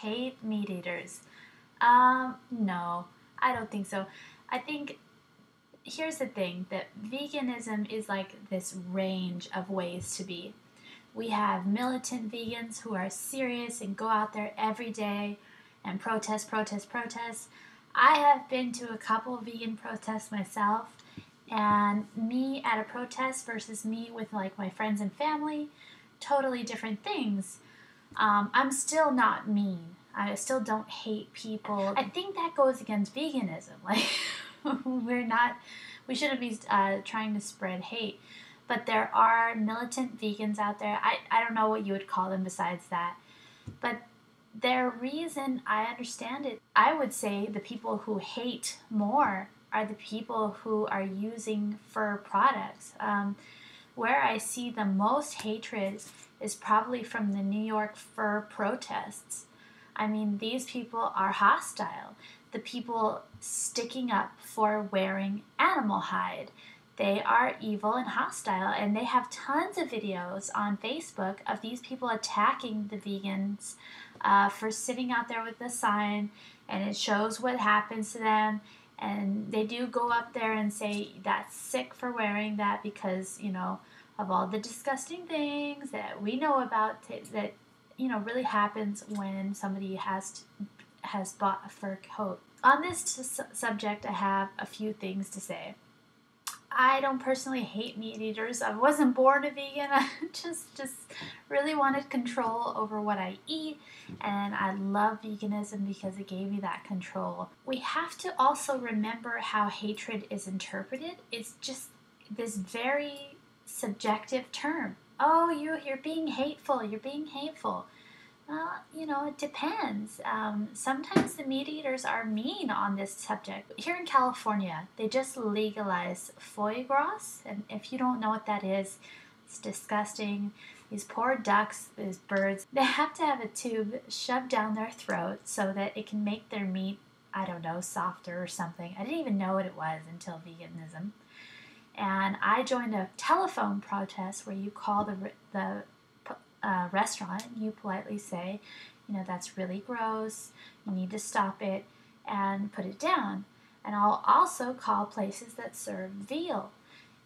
hate meat eaters. No, I don't think so. I think here's the thing, that veganism is like this range of ways to be. We have militant vegans who are serious and go out there every day and protest, protest, protest. I have been to a couple of vegan protests myself, and me at a protest versus me with like my friends and family, totally different things. I'm still not mean. I still don't hate people. I think that goes against veganism. Like, we shouldn't be trying to spread hate. But there are militant vegans out there. I don't know what you would call them besides that. But their reason, I understand it. I would say the people who hate more are the people who are using fur products. Where I see the most hatred is probably from the New York fur protests. I mean, these people are hostile. The people sticking up for wearing animal hide. They are evil and hostile, and they have tons of videos on Facebook of these people attacking the vegans for sitting out there with the sign, and it shows what happens to them. And they do go up there and say that's sick for wearing that because, you know, of all the disgusting things that we know about that, you know, really happens when somebody has bought a fur coat. On this subject, I have a few things to say. I don't personally hate meat eaters. I wasn't born a vegan. I just really wanted control over what I eat, and I love veganism because it gave me that control. We have to also remember how hatred is interpreted. It's just this very subjective term. Oh, you're being hateful. You're being hateful. Well, you know, it depends. Sometimes the meat eaters are mean on this subject. Here in California, they just legalized foie gras, and if you don't know what that is, it's disgusting. These poor ducks, these birds, they have to have a tube shoved down their throat so that it can make their meat, I don't know, softer or something. I didn't even know what it was until veganism. And I joined a telephone protest where you call the restaurant, you politely say, you know, that's really gross, you need to stop it and put it down. And I'll also call places that serve veal.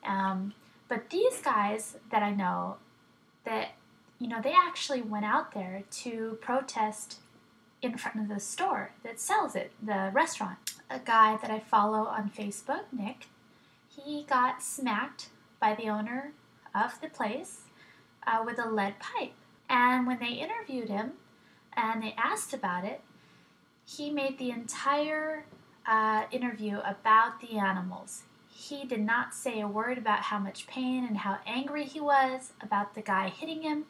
But these guys that I know, that, you know, they actually went out there to protest in front of the store that sells it, the restaurant. A guy that I follow on Facebook, Nick, he got smacked by the owner of the place with a lead pipe. And when they interviewed him and they asked about it, he made the entire interview about the animals. He did not say a word about how much pain and how angry he was about the guy hitting him.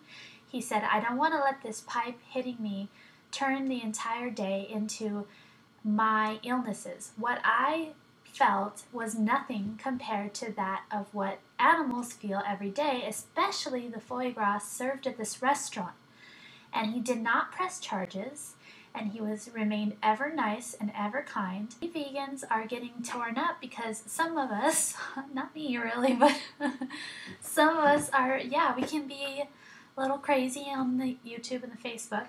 He said, I don't want to let this pipe hitting me turn the entire day into my illnesses. What I felt was nothing compared to that of what animals feel every day, especially the foie gras served at this restaurant. And he did not press charges, and he remained ever nice and ever kind. We vegans are getting torn up because some of us, not me really, but some of us are, we can be a little crazy on the YouTube and the Facebook.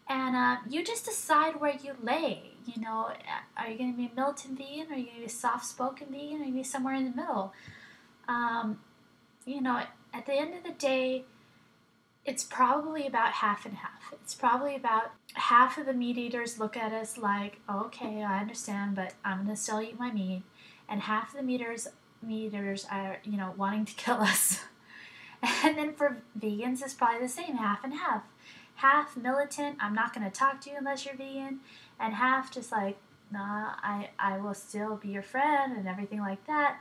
And you just decide where you lay. You know, are you going to be a militant vegan? Or are you going to be a soft-spoken vegan? Or are you going to be somewhere in the middle? You know, at the end of the day, it's probably about half and half. It's probably about half of the meat eaters look at us like, okay, I understand, but I'm going to still eat my meat. And half of the meat eaters are, you know, wanting to kill us. And then for vegans, it's probably the same, half and half. Half militant, I'm not going to talk to you unless you're vegan, and half just like, nah, I will still be your friend and everything like that,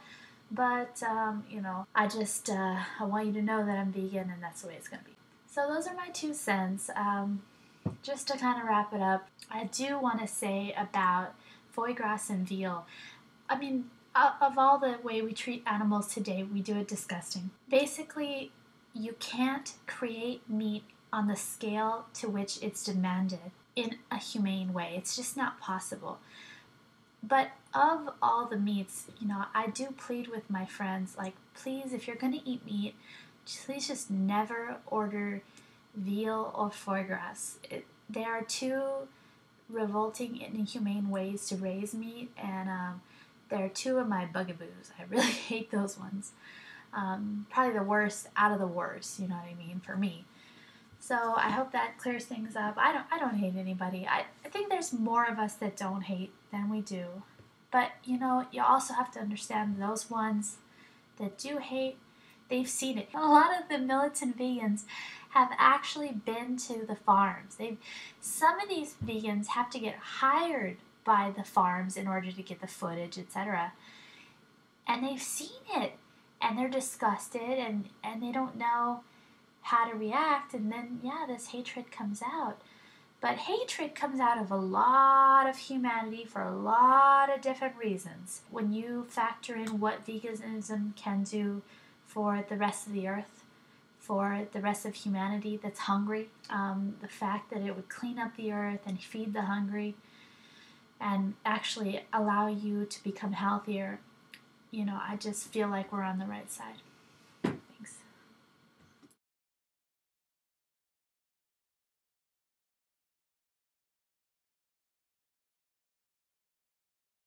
but, you know, I want you to know that I'm vegan and that's the way it's going to be. So those are my 2 cents. Just to kind of wrap it up, I do want to say about foie gras and veal. I mean, of all the way we treat animals today, we do it disgusting. Basically, you can't create meat on the scale to which it's demanded in a humane way. It's just not possible. But of all the meats, you know, I do plead with my friends, like, please, if you're going to eat meat, please just never order veal or foie gras. They are two revolting and inhumane ways to raise meat, and they're two of my bugaboos. I really hate those ones. Probably the worst out of the worst, you know what I mean, for me. So I hope that clears things up. I don't hate anybody. I think there's more of us that don't hate than we do. But you know, you also have to understand those ones that do hate, they've seen it. A lot of the militant vegans have actually been to the farms. Some of these vegans have to get hired by the farms in order to get the footage, etc. And they've seen it, and they're disgusted, and they don't know how to react, and then yeah, this hatred comes out. But hatred comes out of a lot of humanity for a lot of different reasons. When you factor in what veganism can do for the rest of the earth, for the rest of humanity that's hungry, the fact that it would clean up the earth and feed the hungry and actually allow you to become healthier, you know, I just feel like we're on the right side.